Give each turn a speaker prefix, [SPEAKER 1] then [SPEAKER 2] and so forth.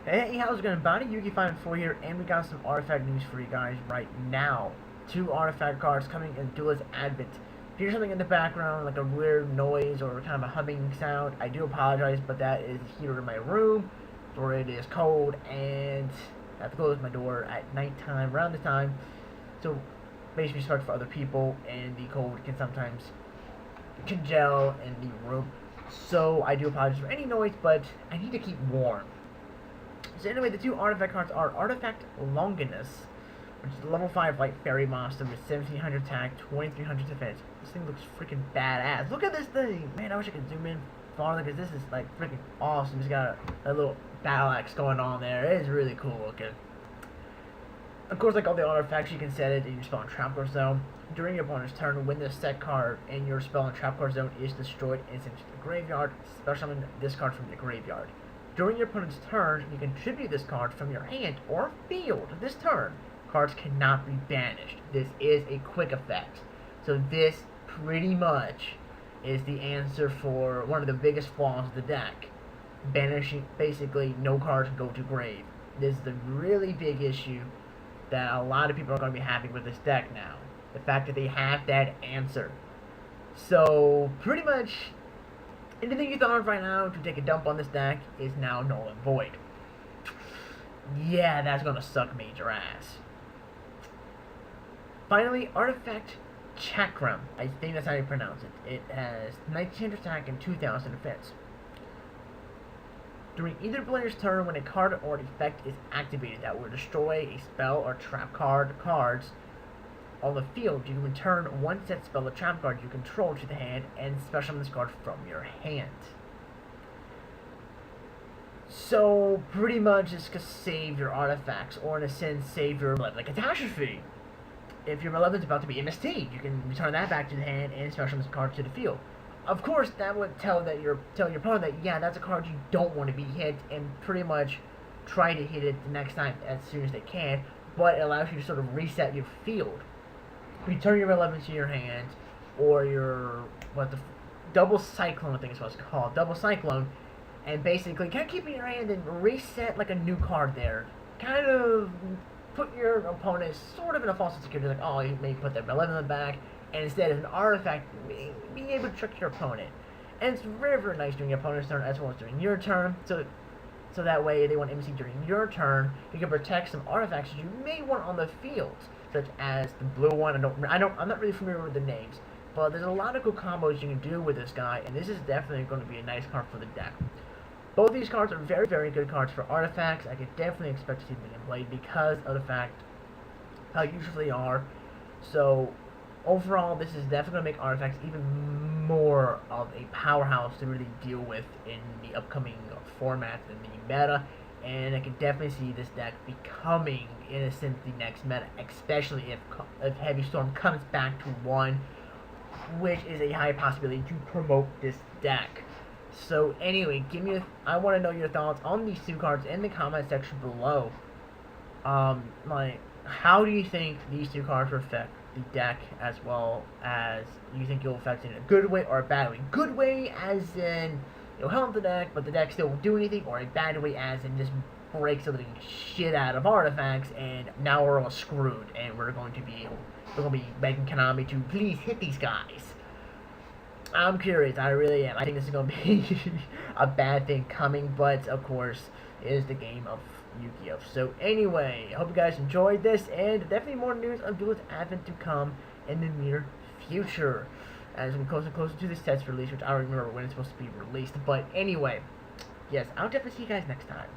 [SPEAKER 1] Hey, how's it going? Bonnie Yugi504 here, and we got some artifact news for you guys right now. Two artifact cards coming in Duelist Advent. If you hear something in the background, like a weird noise or kind of a humming sound, I do apologize, but that is the heater in my room, where it is cold, and I have to close my door at nighttime, around the time, so basically respect for other people, and the cold can sometimes congel in the room. So I do apologize for any noise, but I need to keep warm. So anyway, the two artifact cards are Artifact Longinus, which is level 5 Light Fairy monster with 1700 attack, 2300 defense. This thing looks freaking badass. Look at this thing! Man, I wish I could zoom in farther because this is like freaking awesome. It's got a little battle axe going on there. It is really cool looking. Of course, like all the artifacts, you can set it in your spell and trap card zone. During your opponent's turn, when the set card in your spell and trap card zone is destroyed and sent to the graveyard, special summon this card from the graveyard. During your opponent's turn, you can tribute this card from your hand or field this turn. Cards cannot be banished. This is a quick effect. So this pretty much is the answer for one of the biggest flaws of the deck. Banishing, basically no cards go to grave. This is the really big issue that a lot of people are going to be having with this deck now. The fact that they have that answer. So pretty much anything you thought of right now to take a dump on this deck is now null and void. Yeah, that's gonna suck major ass. Finally, Artifact Chakram. I think that's how you pronounce it. It has 1900 attack and 2000 defense. During either player's turn, when a card or effect is activated that will destroy a spell or trap cards on the field, you can return one set spell or trap card you control to the hand and special summon this card from your hand. So, pretty much it's to save your artifacts, or in a sense, save your Malevolent Catastrophe. If your Malevolent's about to be MST, you can return that back to the hand and special summon this card to the field. Of course, that would tell your opponent that, yeah, that's a card you don't want to be hit, and pretty much try to hit it the next time as soon as they can, but it allows you to sort of reset your field. Return your 11 to your hand, or your double cyclone, I think is what it's called, double cyclone, and basically kind of keep it in your hand and reset like a new card there. Kind of put your opponent sort of in a false security, like, oh, you may put their 11 back, and instead as an artifact, being able to trick your opponent. And it's very, very nice during your opponent's turn as well as during your turn. So that way, they want MC during your turn. You can protect some artifacts that you may want on the field, such as the blue one. I'm not really familiar with the names, but there's a lot of cool combos you can do with this guy, and this is definitely going to be a nice card for the deck. Both these cards are very, very good cards for artifacts. I could definitely expect to see them being played because of the fact how useful they are. So overall, this is definitely going to make artifacts even more of a powerhouse to really deal with in the upcoming formats and the meta, and I can definitely see this deck becoming, in a sense, the next meta, especially if Heavy Storm comes back to 1, which is a high possibility to promote this deck. So anyway, I want to know your thoughts on these two cards in the comment section below. How do you think these two cards will affect the deck, as well as you think you'll affect it in a good way or a bad way? Good way as in it'll help the deck, but the deck still won't do anything, or a bad way as in just breaks the shit out of artifacts, and now we're all screwed, and we're going to be begging Konami to please hit these guys. I'm curious, I really am. I think this is going to be a bad thing coming, but of course, it is the game of Yu-Gi-Oh! So anyway, I hope you guys enjoyed this, and definitely more news of Duelist Advent to come in the near future, as we get closer and closer to this test release, which I don't remember when it's supposed to be released. But anyway, yes, I'll definitely see you guys next time.